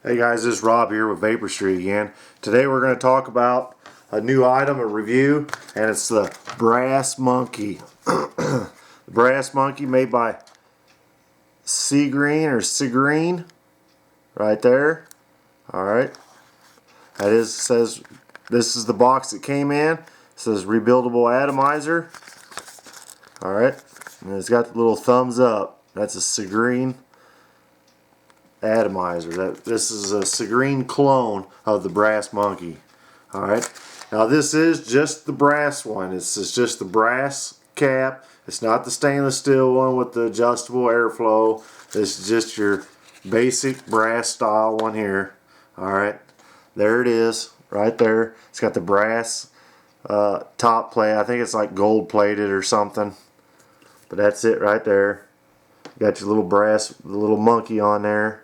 Hey guys, this is Rob here with Vapor Street again. Today we're going to talk about a new item, a review, and it's the brass monkey. The brass monkey made by Seagreen right there. Alright. Says this is the box that came in. It says rebuildable atomizer. Alright. And it's got the little thumbs up. That's a Seagreen atomizer. This is a Seagreen clone of the brass monkey. Alright, now this is just the brass one. It's just the brass cap. It's not the stainless steel one with the adjustable airflow. This is just your basic brass style one here. Alright, there it is right there. It's got the brass top plate. I think it's like gold plated or something, but that's it right there. Got your little brass, the little monkey on there.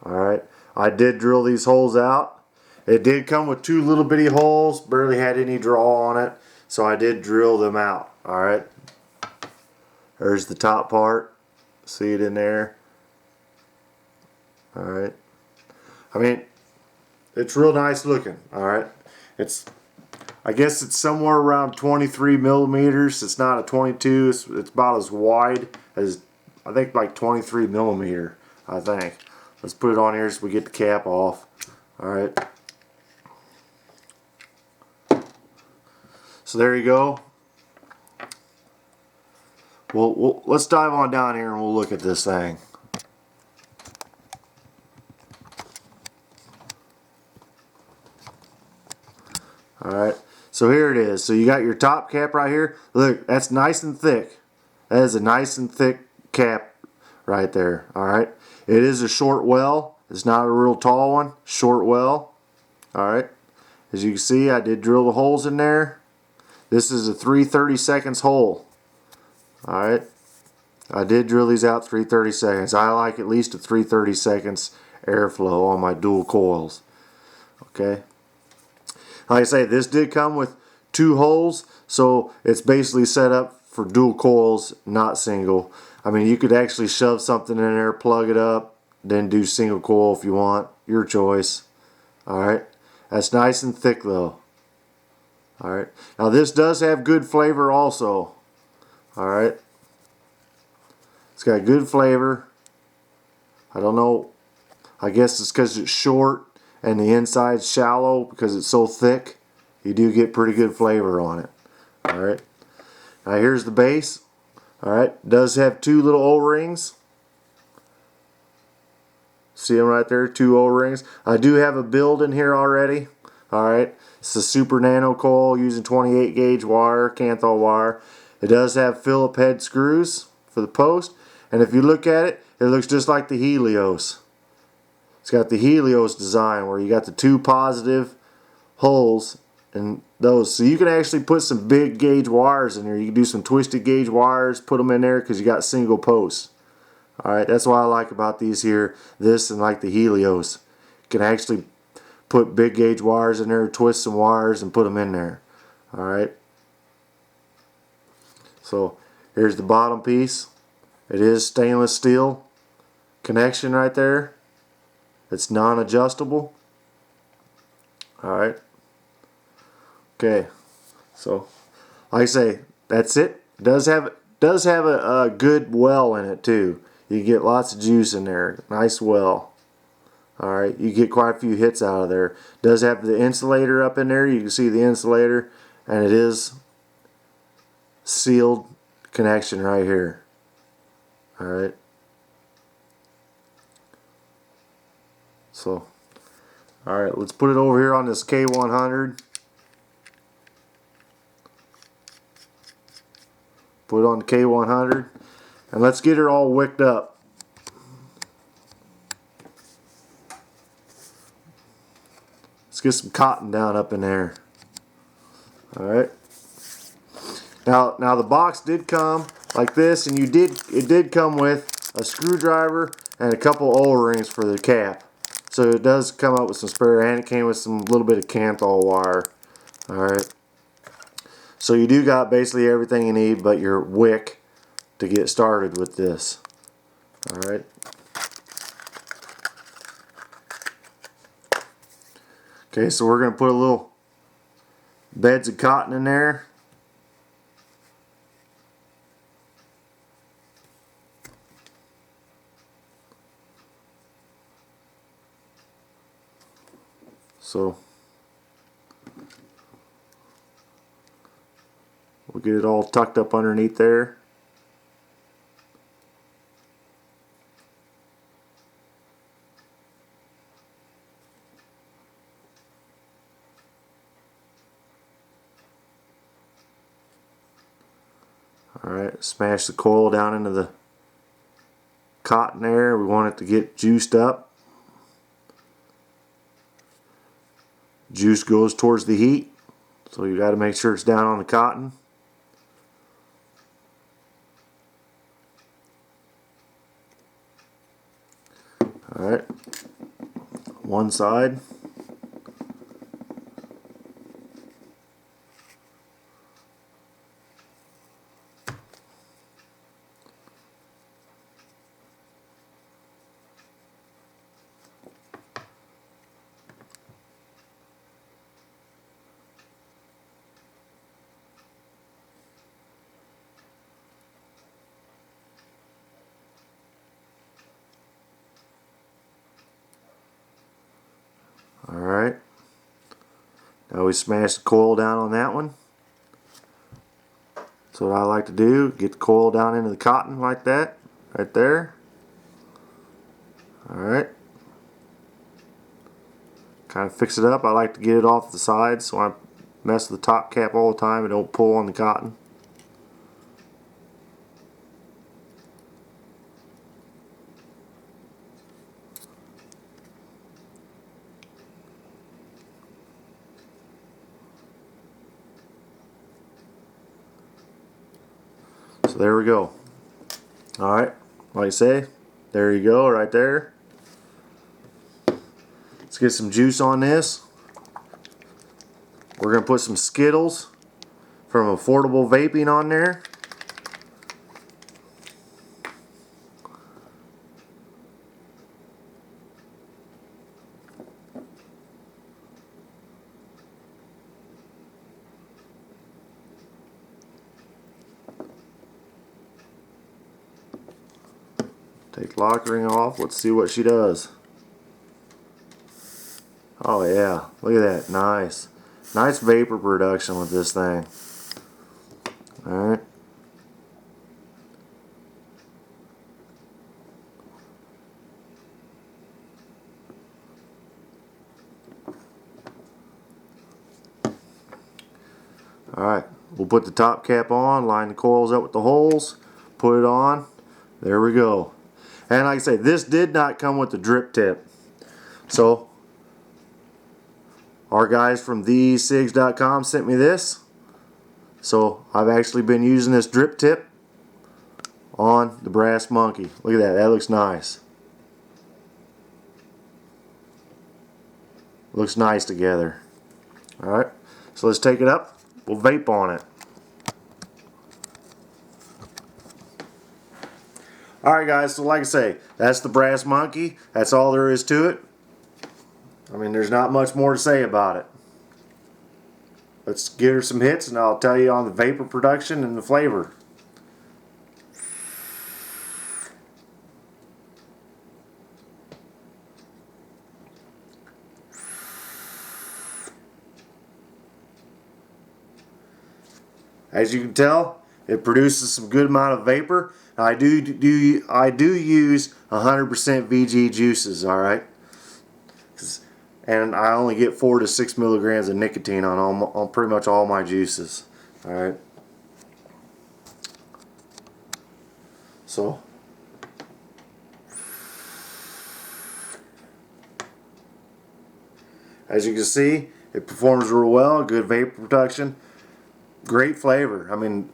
Alright, I did drill these holes out. It did come with two little bitty holes, barely had any draw on it, so I did drill them out. Alright, there's the top part, see it in there. Alright, I mean, it's real nice looking. Alright, I guess it's somewhere around 23 millimeters. It's not a 22, it's about as wide as, I think, like 23 millimeter, I think. Let's put it on here so we get the cap off. Alright. So there you go. Let's dive on down here and we'll look at this thing. Alright. So here it is. So you got your top cap right here. Look, that's nice and thick. That is a nice and thick cap right there. Alright. It is a short well. It's not a real tall one. Short well. Alright. As you can see, I did drill the holes in there. This is a 3/32 hole. Alright. I did drill these out 3/32. I like at least a 3/32 airflow on my dual coils. Okay. Like I say, this did come with two holes, so it's basically set up for dual coils, not single. I mean, you could actually shove something in there, plug it up, then do single coil if you want. Your choice. Alright. That's nice and thick though. Alright. Now this does have good flavor also. Alright. It's got good flavor. I don't know. I guess it's because it's short and the inside's shallow because it's so thick. You do get pretty good flavor on it. Alright. Now here's the base. Alright, does have two little O-rings. See them right there, two O-rings. I do have a build in here already. Alright, it's a super nano coil using 28 gauge wire, Kanthal wire. It does have Phillip head screws for the post. And if you look at it, it looks just like the Helios. It's got the Helios design where you got the two positive holes and those, so you can actually put some big gauge wires in there. You can do some twisted gauge wires, put them in there because you got single posts. Alright, that's what I like about these here, this and like the Helios. You can actually put big gauge wires in there, twist some wires and put them in there. Alright, so here's the bottom piece. It is stainless steel connection right there. It's non-adjustable. Alright. Okay, so like I say, that's it. It does have a good well in it too. You get lots of juice in there. Nice well. Alright, you get quite a few hits out of there. It does have the insulator up in there. You can see the insulator, and it is sealed connection right here. Alright. So, alright, let's put it over here on this K100. Put it on the K100 and let's get her all wicked up. Let's get some cotton down up in there. Alright. Now the box did come like this, and it did come with a screwdriver and a couple O-rings for the cap. So it does come up with some spare, and it came with some little bit of Kanthal wire. Alright. So you do got basically everything you need but your wick to get started with this. Alright. Okay, so we're going to put a little beds of cotton in there. So we'll get it all tucked up underneath there. Alright, smash the coil down into the cotton there. We want it to get juiced up. Juice goes towards the heat, so you got to make sure it's down on the cotton. Alright, one side. Alright, now we smash the coil down on that one. So what I like to do, get the coil down into the cotton like that, right there. Alright, kind of fix it up. I like to get it off the side so I mess with the top cap all the time and don't pull on the cotton. So there we go. Alright, like I say, there you go, right there. Let's get some juice on this. We're going to put some Skittles from Affordable Vaping on there. Take lock ring off. Let's see what she does. Oh yeah, look at that. Nice. Nice vapor production with this thing. Alright. Alright, we'll put the top cap on, line the coils up with the holes, put it on. There we go. And like I say, this did not come with the drip tip. So our guys from thecigs.com sent me this. So I've actually been using this drip tip on the brass monkey. Look at that, that looks nice. Looks nice together. Alright, so let's take it up. We'll vape on it. Alright guys, so like I say, that's the brass monkey. That's all there is to it. I mean, there's not much more to say about it. Let's give her some hits and I'll tell you on the vapor production and the flavor. As you can tell, it produces some good amount of vapor. I do use 100% VG juices, alright? And I only get 4 to 6 milligrams of nicotine on pretty much all my juices. Alright. So as you can see, it performs real well, good vapor production, great flavor. I mean,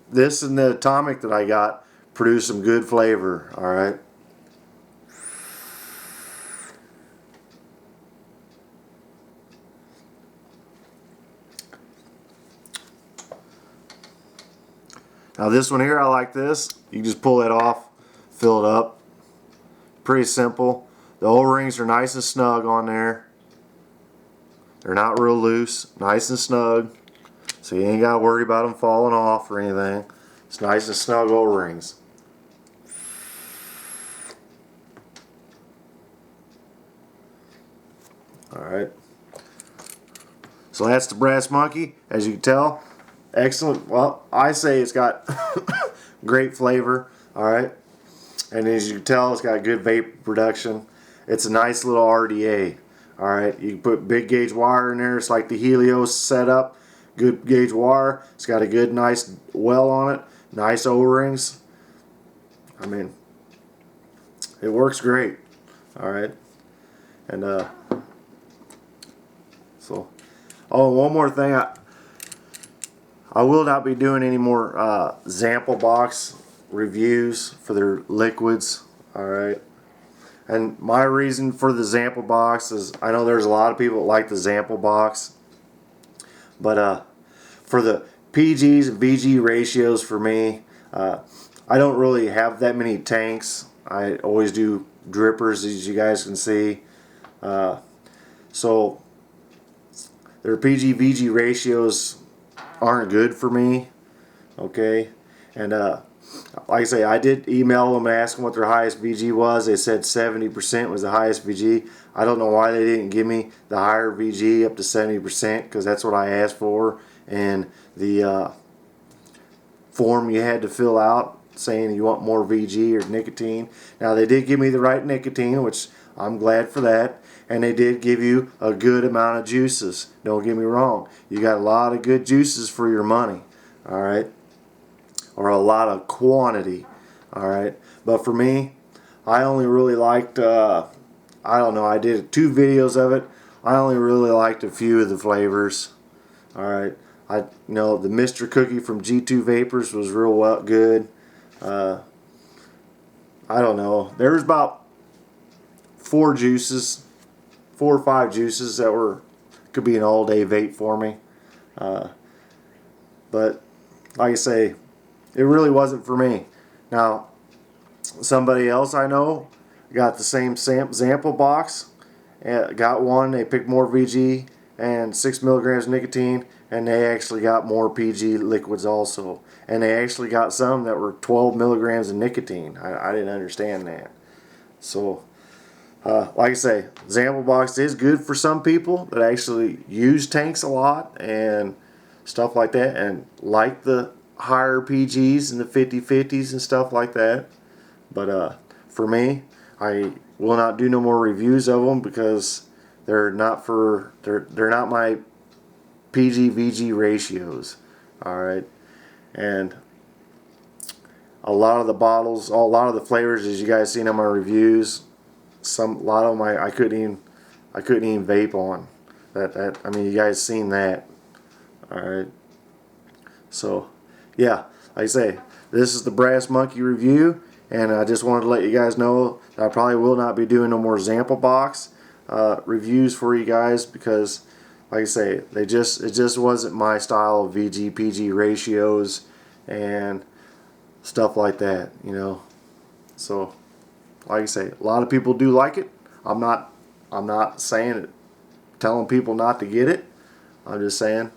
this and the Atomic that I got produce some good flavor, alright? Now this one here, I like this. You just pull it off, fill it up. Pretty simple. The O-rings are nice and snug on there. They're not real loose, nice and snug, so you ain't got to worry about them falling off or anything. It's nice and snug O-rings. Alright, so that's the brass monkey. As you can tell, excellent. Well, I say it's got great flavor. Alright, and as you can tell, it's got good vapor production. It's a nice little RDA. Alright, you can put big gauge wire in there. It's like the Helios setup. Good gauge wire. It's got a good nice well on it. Nice O-rings. I mean, it works great. Alright, and so, oh, one more thing. I will not be doing any more Zample Box reviews for their liquids. Alright, and my reason for the Zample Box is I know there's a lot of people that like the Zample Box, but for the PGs and VG ratios for me, I don't really have that many tanks. I always do drippers, as you guys can see, so their PG-VG ratios aren't good for me. Okay, and like I say, I did email them and ask them what their highest VG was. They said 70% was the highest VG. I don't know why they didn't give me the higher VG up to 70%, because that's what I asked for, and the form you had to fill out saying you want more VG or nicotine. Now, they did give me the right nicotine, which I'm glad for that, and they did give you a good amount of juices. Don't get me wrong, you got a lot of good juices for your money. Alright, or a lot of quantity. Alright, but for me, I only really liked I don't know, I did 2 videos of it. I only really liked a few of the flavors. Alright, I know the Mr. Cookie from G2 Vapors was real good. I don't know, there was about 4 or 5 juices that could be an all-day vape for me. But like I say, it really wasn't for me. Now, somebody else I know got the same Zample Box, got one. They picked more VG and 6 milligrams nicotine, and they actually got more PG liquids also. And they actually got some that were 12 milligrams of nicotine. I didn't understand that. So, like I say, Zample Box is good for some people that actually use tanks a lot and stuff like that, and like the higher PGs and the 50/50s and stuff like that. But for me, I will not do no more reviews of them, because they're not my PG-VG ratios. Alright, and a lot of the bottles, a lot of the flavors, as you guys seen on my reviews, a lot of them I couldn't even vape on. I mean, you guys seen that. Alright, so yeah, like I say, this is the Brass Monkey review, and I just wanted to let you guys know that I probably will not be doing no more Zample Box reviews for you guys, because like I say, it just wasn't my style of VG PG ratios and stuff like that, you know. So like I say, a lot of people do like it. I'm not saying it, telling people not to get it. I'm just saying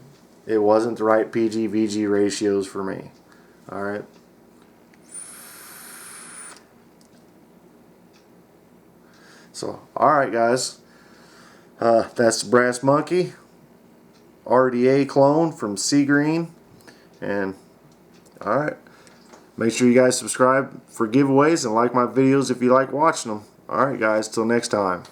it wasn't the right PG-VG ratios for me. Alright. So, alright guys. That's the Brass Monkey RDA clone from Sea Green. And, alright. Make sure you guys subscribe for giveaways and like my videos if you like watching them. Alright guys, till next time.